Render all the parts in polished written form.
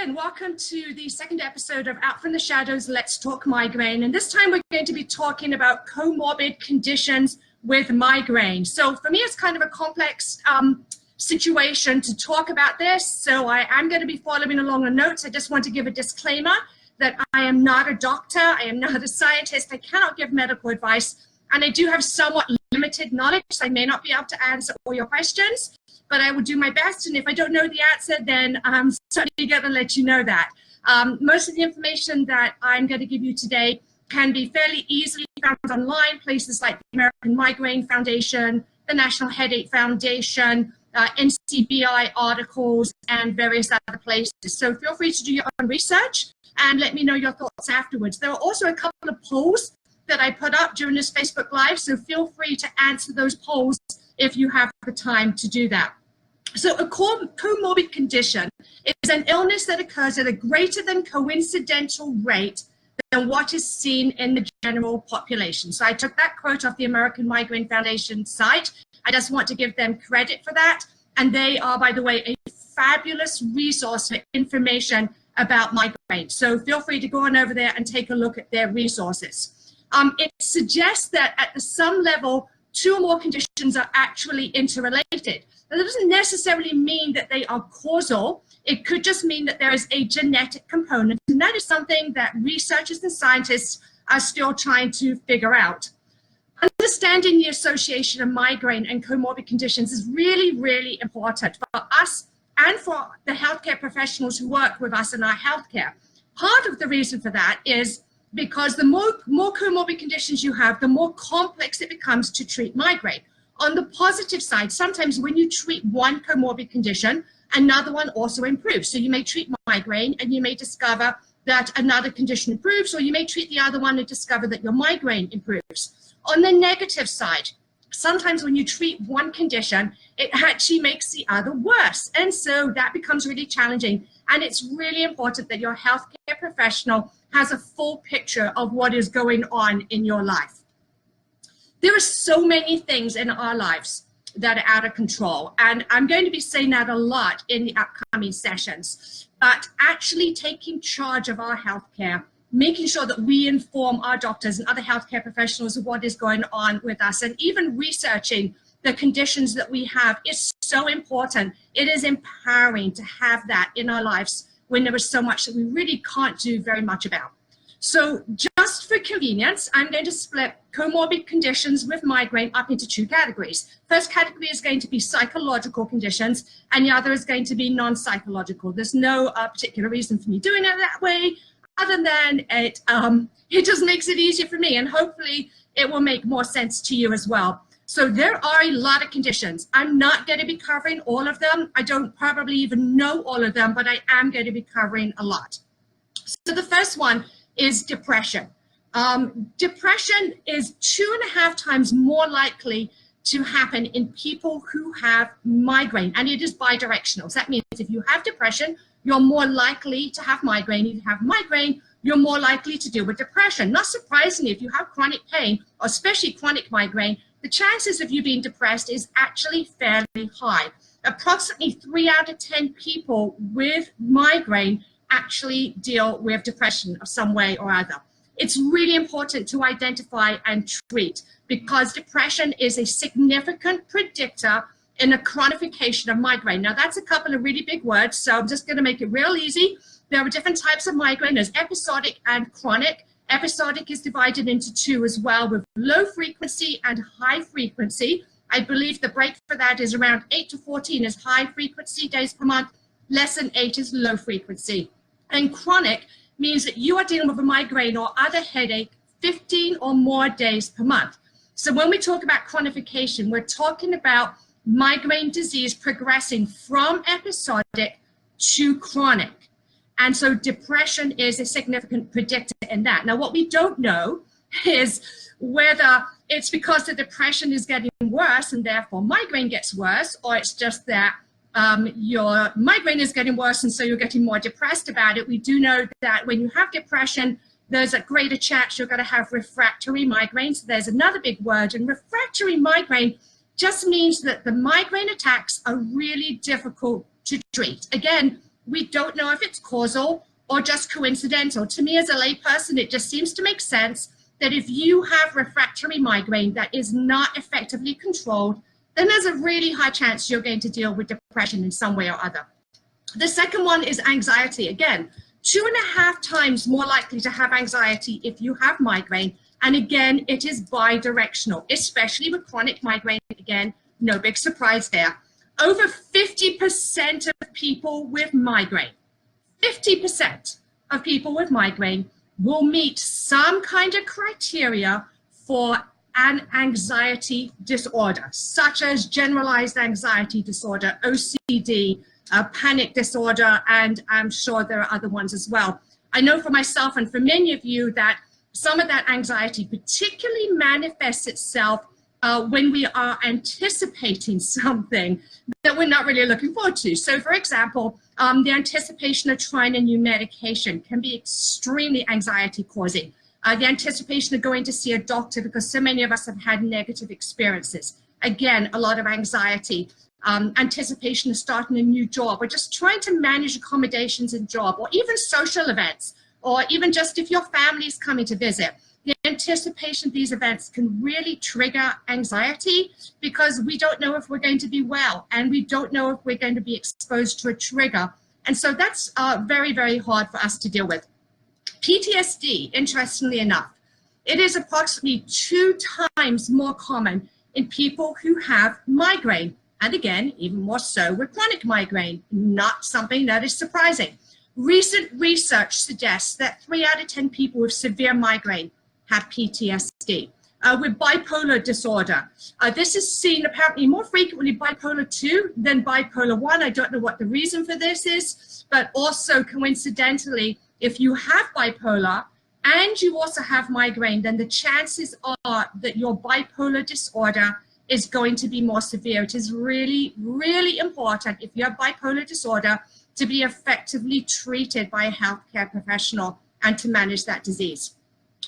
again, welcome to the second episode of Out from the Shadows, Let's Talk Migraine. And this time we're going to be talking about comorbid conditions with migraine. So for me, it's kind of a complex situation to talk about this. So I am going to be following along the notes. I just want to give a disclaimer that I am not a doctor. I am not a scientist. I cannot give medical advice. And I do have somewhat limited knowledge. So I may not be able to answer all your questions, but I will do my best. And if I don't know the answer, then I'm certainly going to let you know that. Most of the information that I'm going to give you today can be fairly easily found online, places like the American Migraine Foundation, the National Headache Foundation, NCBI articles, and various other places. So feel free to do your own research and let me know your thoughts afterwards. There are also a couple of polls that I put up during this Facebook Live, so feel free to answer those polls if you have the time to do that. So a comorbid condition is an illness that occurs at a greater than coincidental rate than what is seen in the general population. So I took that quote off the American Migraine Foundation site. I just want to give them credit for that. And they are, by the way, a fabulous resource for information about migraine. So feel free to go on over there and take a look at their resources. It suggests that at some level, two or more conditions are actually interrelated. Now, that doesn't necessarily mean that they are causal. It could just mean that there is a genetic component, and that is something that researchers and scientists are still trying to figure out. Understanding the association of migraine and comorbid conditions is really, really important for us and for the healthcare professionals who work with us in our healthcare. Part of the reason for that is because the more comorbid conditions you have, the more complex it becomes to treat migraine. On the positive side, sometimes when you treat one comorbid condition, another one also improves. So you may treat migraine and you may discover that another condition improves, or you may treat the other one and discover that your migraine improves. On the negative side, sometimes when you treat one condition, it actually makes the other worse. And so that becomes really challenging. And it's really important that your healthcare professional has a full picture of what is going on in your life. There are so many things in our lives that are out of control. And I'm going to be saying that a lot in the upcoming sessions. But actually taking charge of our healthcare, making sure that we inform our doctors and other healthcare professionals of what is going on with us, and even researching the conditions that we have is so important. It is empowering to have that in our lives when there is so much that we really can't do very much about. So just for convenience, I'm going to split comorbid conditions with migraine up into two categories. First category is going to be psychological conditions, and the other is going to be non-psychological. There's no particular reason for me doing it that way, other than it just makes it easier for me, and hopefully it will make more sense to you as well. So there are a lot of conditions. I'm not going to be covering all of them. I don't probably even know all of them, but I am going to be covering a lot. So the first one is depression. Depression is 2.5 times more likely to happen in people who have migraine, and it is bidirectional. So that means if you have depression, you're more likely to have migraine. If you have migraine, you're more likely to deal with depression. Not surprisingly, if you have chronic pain, or especially chronic migraine, the chances of you being depressed is actually fairly high. Approximately 3 out of 10 people with migraine actually deal with depression of some way or other. It's really important to identify and treat, because depression is a significant predictor in a chronification of migraine. Now, that's a couple of really big words, so I'm just going to make it real easy. There are different types of migraine. There's episodic and chronic. Episodic is divided into two as well, with low frequency and high frequency. I believe the break for that is around 8 to 14 is high frequency days per month. Less than 8 is low frequency. And chronic means that you are dealing with a migraine or other headache 15 or more days per month. So when we talk about chronification, we're talking about migraine disease progressing from episodic to chronic. And so depression is a significant predictor in that. Now, what we don't know is whether it's because the depression is getting worse and therefore migraine gets worse, or it's just that your migraine is getting worse and so you're getting more depressed about it. We do know that when you have depression, there's a greater chance you're going to have refractory migraine. So there's another big word, and refractory migraine just means that the migraine attacks are really difficult to treat. Again, We don't know if it's causal or just coincidental. To me as a layperson, it just seems to make sense that if you have refractory migraine that is not effectively controlled, then there's a really high chance you're going to deal with depression in some way or other. The second one is anxiety. Again, 2.5 times more likely to have anxiety if you have migraine. And again, it is bidirectional, especially with chronic migraine. Again, no big surprise there. Over 50% of people with migraine, 50% of people with migraine will meet some kind of criteria for an anxiety disorder, such as generalized anxiety disorder, OCD, panic disorder, and I'm sure there are other ones as well. I know for myself and for many of you that some of that anxiety particularly manifests itself when we are anticipating something that we're not really looking forward to. So for example, the anticipation of trying a new medication can be extremely anxiety causing. The anticipation of going to see a doctor because so many of us have had negative experiences. Again, a lot of anxiety. Anticipation of starting a new job, or just trying to manage accommodations in job, or even social events, or even just if your family is coming to visit. The anticipation of these events can really trigger anxiety because we don't know if we're going to be well, and we don't know if we're going to be exposed to a trigger. And so that's very, very hard for us to deal with. PTSD, interestingly enough, it is approximately 2 times more common in people who have migraine. And again, even more so with chronic migraine, not something that is surprising. Recent research suggests that 3 out of 10 people with severe migraine have PTSD. With bipolar disorder, this is seen apparently more frequently bipolar 2 than bipolar 1. I don't know what the reason for this is, but also coincidentally, if you have bipolar and you also have migraine, then the chances are that your bipolar disorder is going to be more severe. It is really, really important if you have bipolar disorder to be effectively treated by a healthcare professional and to manage that disease.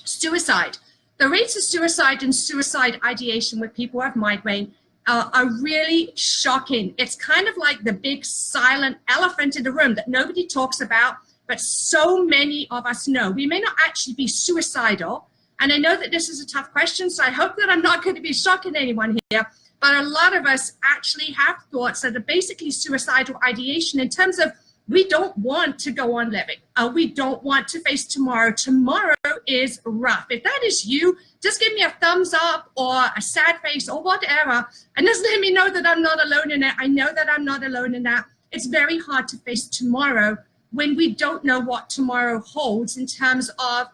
Suicide. The rates of suicide and suicide ideation with people who have migraine are really shocking. It's kind of like the big silent elephant in the room that nobody talks about, but so many of us know. We may not actually be suicidal, and I know that this is a tough question, so I hope that I'm not going to be shocking anyone here, but a lot of us actually have thoughts that are basically suicidal ideation in terms of we don't want to go on living. We don't want to face tomorrow. Tomorrow is rough. If that is you, just give me a thumbs up or a sad face or whatever, and just let me know that I'm not alone in it. I know that I'm not alone in that. It's very hard to face tomorrow when we don't know what tomorrow holds in terms of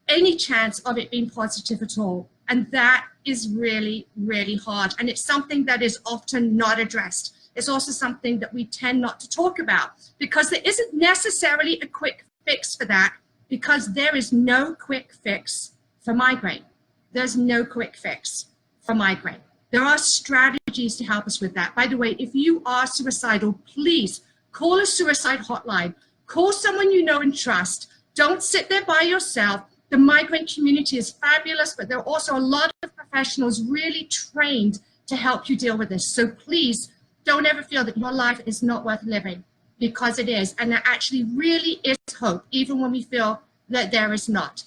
any chance of it being positive at all. And that is really, really hard. And it's something that is often not addressed. It's also something that we tend not to talk about because there isn't necessarily a quick fix for that, because there is no quick fix for migraine. There's no quick fix for migraine. There are strategies to help us with that. By the way, if you are suicidal, please call a suicide hotline. Call someone you know and trust. Don't sit there by yourself. The migraine community is fabulous, but there are also a lot of professionals really trained to help you deal with this. So please don't ever feel that your life is not worth living, because it is. And there actually really is hope, even when we feel that there is not.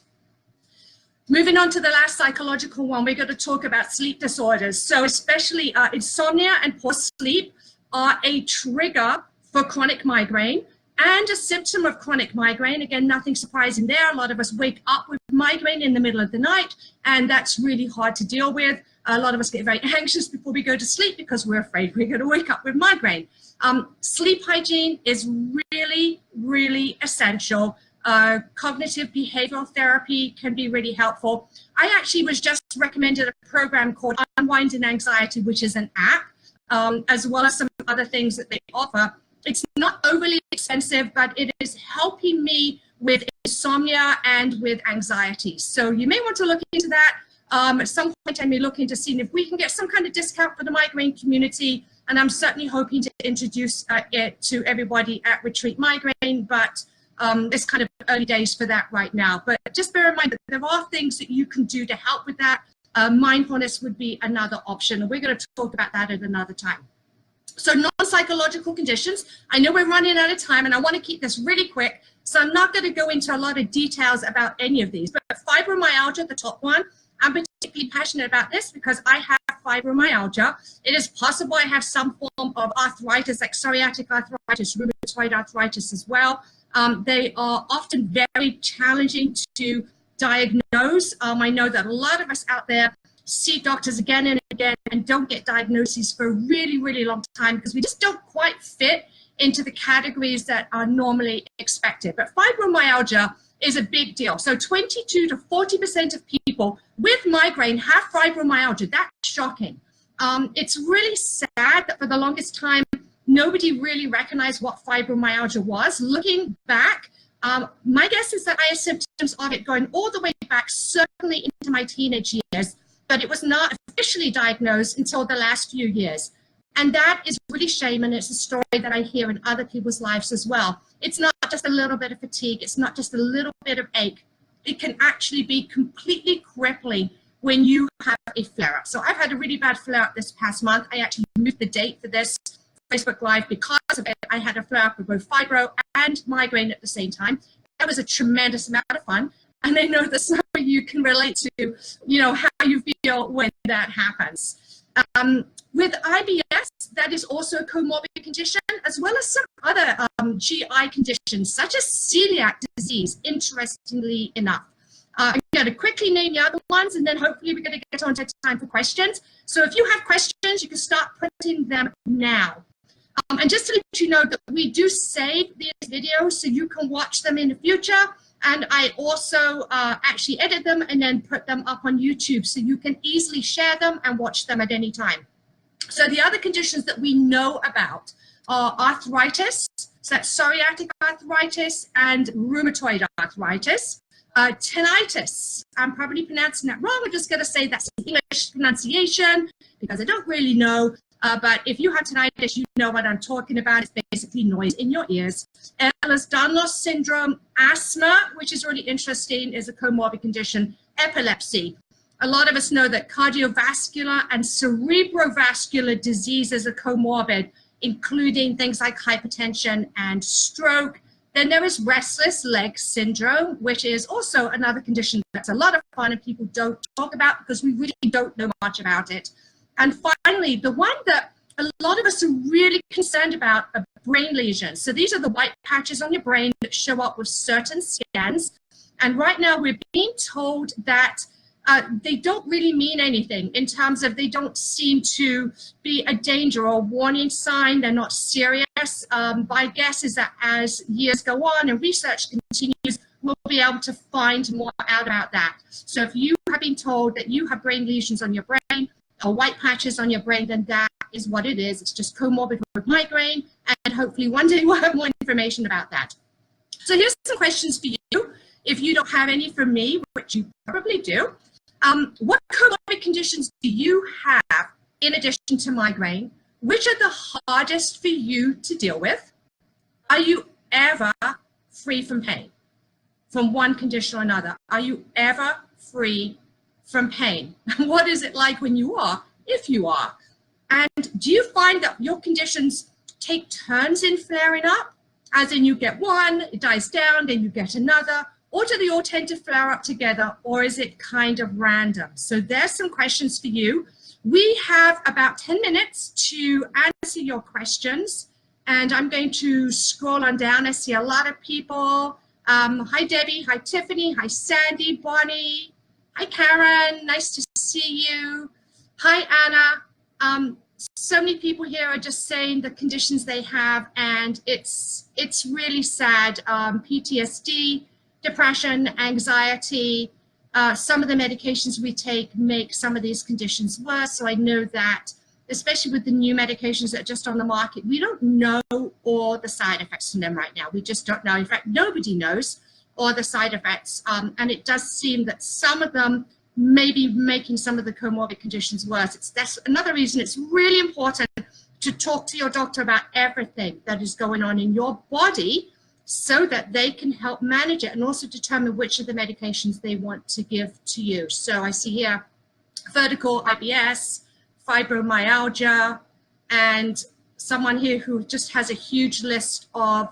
Moving on to the last psychological one, we're going to talk about sleep disorders. So especially insomnia and poor sleep are a trigger for chronic migraine and a symptom of chronic migraine. Again, nothing surprising there. A lot of us wake up with migraine in the middle of the night, and that's really hard to deal with. A lot of us get very anxious before we go to sleep because we're afraid we're going to wake up with migraine. Sleep hygiene is really, really essential. Cognitive behavioral therapy can be really helpful. I actually was just recommended a program called Unwinding Anxiety, which is an app, as well as some other things that they offer. It's not overly expensive, but it is helping me with insomnia and with anxiety. So you may want to look into that. At some point I may look into seeing if we can get some kind of discount for the migraine community, and I'm certainly hoping to introduce it to everybody at Retreat Migraine, but it's kind of early days for that right now. But just bear in mind that there are things that you can do to help with that. Mindfulness would be another option, and we're going to talk about that at another time. So non-psychological conditions. I know we're running out of time and I want to keep this really quick, so I'm not going to go into a lot of details about any of these, but fibromyalgia, the top one, I'm particularly passionate about this because I have fibromyalgia. It is possible I have some form of arthritis, like psoriatic arthritis, rheumatoid arthritis as well. They are often very challenging to diagnose. I know that a lot of us out there see doctors again and again and don't get diagnoses for a really, really long time because we just don't quite fit into the categories that are normally expected. But fibromyalgia is a big deal. So 22 to 40% of people with migraine have fibromyalgia. That's shocking. It's really sad that for the longest time, nobody really recognized what fibromyalgia was. Looking back, my guess is that I had symptoms of it going all the way back, certainly into my teenage years, but it was not officially diagnosed until the last few years. And that is really shame, and it's a story that I hear in other people's lives as well. It's not just a little bit of fatigue, it's not just a little bit of ache. It can actually be completely crippling when you have a flare-up. So I've had a really bad flare-up this past month. I actually moved the date for this Facebook Live because of it. I had a flare-up with both fibro and migraine at the same time. That was a tremendous amount of fun. And I know that some of you can relate to, how you feel when that happens. With IBS, that is also a comorbid condition, as well as some other GI conditions, such as celiac disease, interestingly enough. I'm going to quickly name the other ones, and then hopefully we're going to get on to time for questions. So if you have questions, you can start putting them now. And just to let you know that we do save these videos so you can watch them in the future. And I also actually edit them and then put them up on YouTube so you can easily share them and watch them at any time. So the other conditions that we know about are arthritis, so that's psoriatic arthritis and rheumatoid arthritis. Tinnitus, I'm probably pronouncing that wrong. I'm just going to say that's the English pronunciation because I don't really know. But if you have tinnitus, you know what I'm talking about. It's basically noise in your ears. Ehlers-Danlos syndrome, asthma, which is really interesting, is a comorbid condition. Epilepsy. A lot of us know that cardiovascular and cerebrovascular diseases are comorbid, including things like hypertension and stroke. Then there is restless leg syndrome, which is also another condition that's a lot of fun and people don't talk about because we really don't know much about it. And finally, the one that a lot of us are really concerned about are brain lesions. So these are the white patches on your brain that show up with certain scans. And right now we're being told that they don't really mean anything in terms of they don't seem to be a danger or warning sign. They're not serious. My guess is that as years go on and research continues, we'll be able to find more out about that. So if you have been told that you have brain lesions on your brain or white patches on your brain, then that is what it is. It's just comorbid with migraine, and hopefully one day we'll have more information about that. So here's some questions for you. If you don't have any from me, which you probably do, what comorbid conditions do you have in addition to migraine? Which are the hardest for you to deal with? Are you ever free from pain from one condition or another? Are you ever free from pain? What is it like when you are, if you are? And do you find that your conditions take turns in flaring up? As in you get one, it dies down, then you get another, or do they all tend to flare up together, or is it kind of random? So there's some questions for you. We have about 10 minutes to answer your questions, and I'm going to scroll on down. I see a lot of people. Hi, Debbie. Hi, Tiffany. Hi, Sandy, Bonnie. Hi, Karen. Nice to see you. Hi, Anna. So many people here are just saying the conditions they have, and it's really sad. PTSD, depression, anxiety, some of the medications we take make some of these conditions worse. So I know that, especially with the new medications that are just on the market, we don't know all the side effects from them right now. We just don't know. In fact, nobody knows all the side effects. And it does seem that some of them may be making some of the comorbid conditions worse. That's another reason it's really important to talk to your doctor about everything that is going on in your body so that they can help manage it and also determine which of the medications they want to give to you. So I see here vertical IBS, fibromyalgia, and someone here who just has a huge list of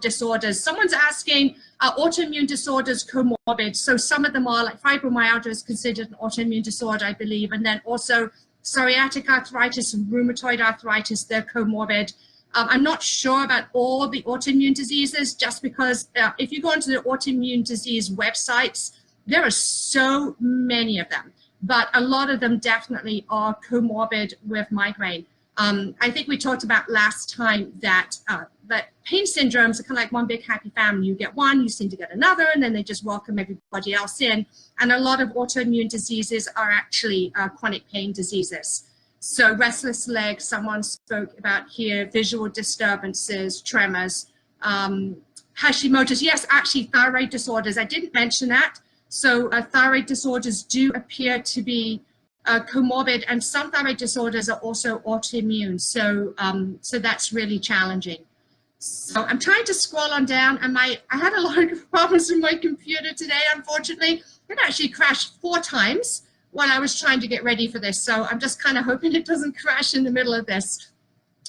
disorders. Someone's asking, are autoimmune disorders comorbid? So some of them are, like fibromyalgia is considered an autoimmune disorder, I believe, and then also psoriatic arthritis and rheumatoid arthritis, they're comorbid. I'm not sure about all the autoimmune diseases, just because if you go onto the autoimmune disease websites, there are so many of them, but a lot of them definitely are comorbid with migraine. I think we talked about last time that that pain syndromes are kind of like one big happy family. You get one, you seem to get another, and then they just welcome everybody else in. And a lot of autoimmune diseases are actually chronic pain diseases. So restless legs, someone spoke about here, visual disturbances, tremors, Hashimoto's, yes, actually thyroid disorders. I didn't mention that. So thyroid disorders do appear to be comorbid, and some thyroid disorders are also autoimmune. So so that's really challenging. So I'm trying to scroll on down, and I had a lot of problems with my computer today, unfortunately. It actually crashed 4 times when I was trying to get ready for this. So I'm just kind of hoping it doesn't crash in the middle of this.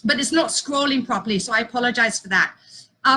But it's not scrolling properly, so I apologize for that.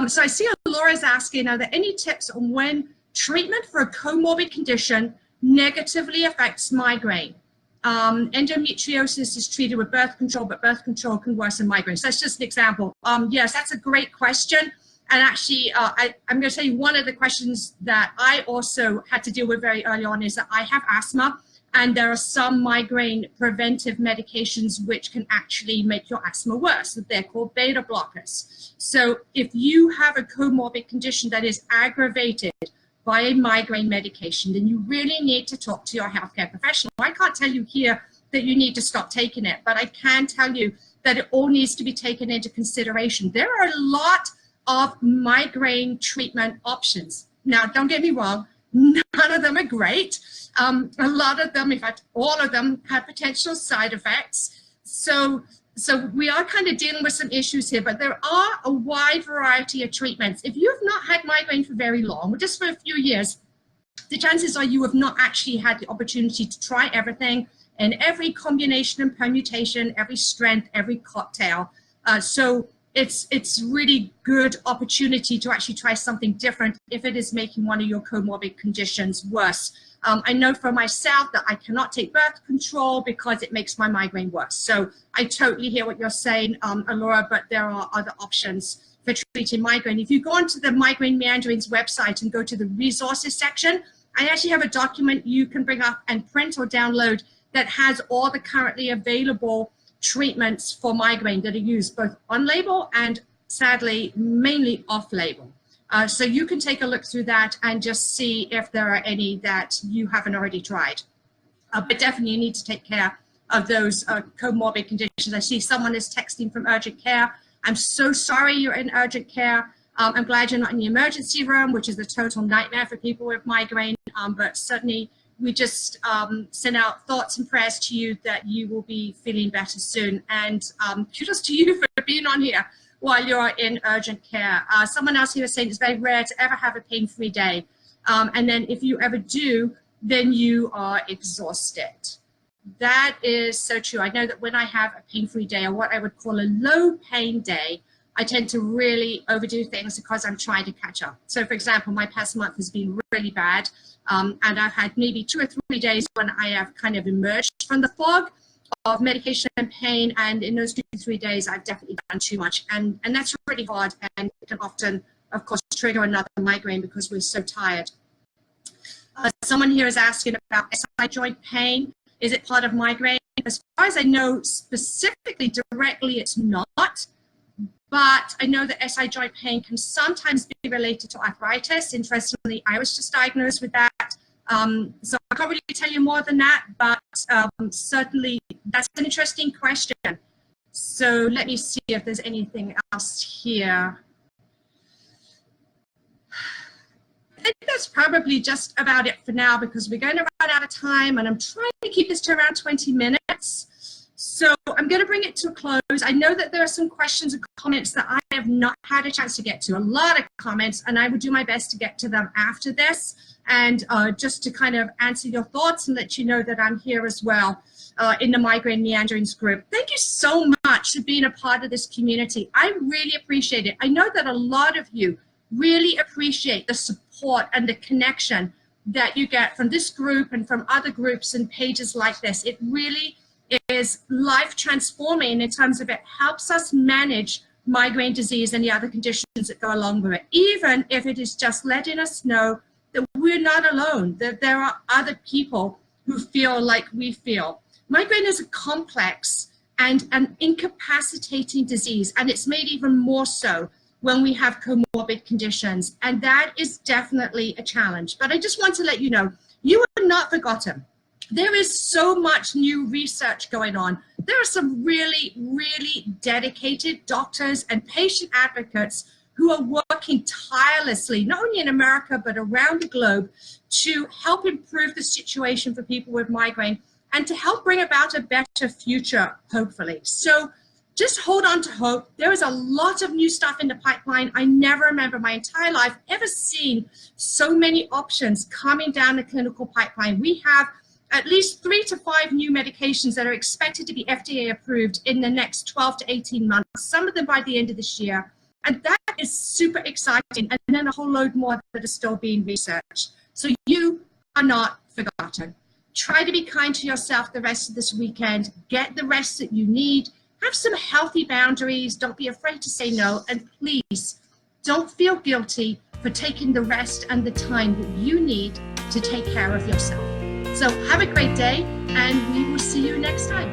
So I see Laura's asking, are there any tips on when treatment for a comorbid condition negatively affects migraine? Endometriosis is treated with birth control, but birth control can worsen migraine. So that's just an example. Yes, that's a great question. And actually, I'm going to tell you one of the questions that I also had to deal with very early on is that I have asthma, and there are some migraine preventive medications which can actually make your asthma worse. They're called beta blockers. So if you have a comorbid condition that is aggravated by a migraine medication, then you really need to talk to your healthcare professional. I can't tell you here that you need to stop taking it, but I can tell you that it all needs to be taken into consideration. There are a lot of migraine treatment options. Now, don't get me wrong, none of them are great. A lot of them, in fact, all of them have potential side effects. So we are kind of dealing with some issues here, but there are a wide variety of treatments. If you have not had migraine for very long, or just for a few years, the chances are you have not actually had the opportunity to try everything and every combination and permutation, every strength, every cocktail. So it's really good opportunity to actually try something different if it is making one of your comorbid conditions worse. I know for myself that I cannot take birth control because it makes my migraine worse. So I totally hear what you're saying, Alora, but there are other options for treating migraine. If you go onto the Migraine Meanderings website and go to the resources section, I actually have a document you can bring up and print or download that has all the currently available treatments for migraine that are used both on label and, sadly, mainly off label. So you can take a look through that and just see if there are any that you haven't already tried. But definitely you need to take care of those comorbid conditions. I see someone is texting from urgent care. I'm so sorry you're in urgent care. I'm glad you're not in the emergency room, which is a total nightmare for people with migraine. But certainly we just send out thoughts and prayers to you that you will be feeling better soon. And kudos to you for being on here while you're in urgent care. Someone else here is saying it's very rare to ever have a pain-free day. And then if you ever do, then you are exhausted. That is so true. I know that when I have a pain-free day, or what I would call a low pain day, I tend to really overdo things because I'm trying to catch up. So for example, my past month has been really bad. And I've had maybe 2 or 3 days when I have kind of emerged from the fog of medication and pain, and in those 2 to 3 days I've definitely done too much, and that's really hard, and it can often, of course, trigger another migraine because we're so tired. Someone here is asking about SI joint pain. Is it part of migraine? As far as I know, specifically directly it's not, but I know that SI joint pain can sometimes be related to arthritis. Interestingly, I was just diagnosed with that. So I can't really tell you more than that, but certainly that's an interesting question. So let me see if there's anything else here. I think that's probably just about it for now because we're going to run out of time, and I'm trying to keep this to around 20 minutes. So I'm going to bring it to a close. I know that there are some questions and comments that I have not had a chance to get to, a lot of comments, and I will do my best to get to them after this, and just to kind of answer your thoughts and let you know that I'm here as well in the Migraine Meanderings group. Thank you so much for being a part of this community. I really appreciate it. I know that a lot of you really appreciate the support and the connection that you get from this group and from other groups and pages like this. It really is life transforming in terms of it helps us manage migraine disease and the other conditions that go along with it, even if it is just letting us know that we're not alone, that there are other people who feel like we feel. Migraine is a complex and an incapacitating disease, and it's made even more so when we have comorbid conditions, and that is definitely a challenge. But I just want to let you know, you are not forgotten. There is so much new research going on. There are some really, really dedicated doctors and patient advocates who are working tirelessly, not only in America, but around the globe, to help improve the situation for people with migraine and to help bring about a better future, hopefully. So just hold on to hope. There is a lot of new stuff in the pipeline. I never remember my entire life ever seeing so many options coming down the clinical pipeline. We have at least 3 to 5 new medications that are expected to be FDA approved in the next 12 to 18 months, some of them by the end of this year. And that is super exciting. And then a whole load more that are still being researched. So you are not forgotten. Try to be kind to yourself the rest of this weekend. Get the rest that you need. Have some healthy boundaries. Don't be afraid to say no. And please don't feel guilty for taking the rest and the time that you need to take care of yourself. So have a great day, and we will see you next time.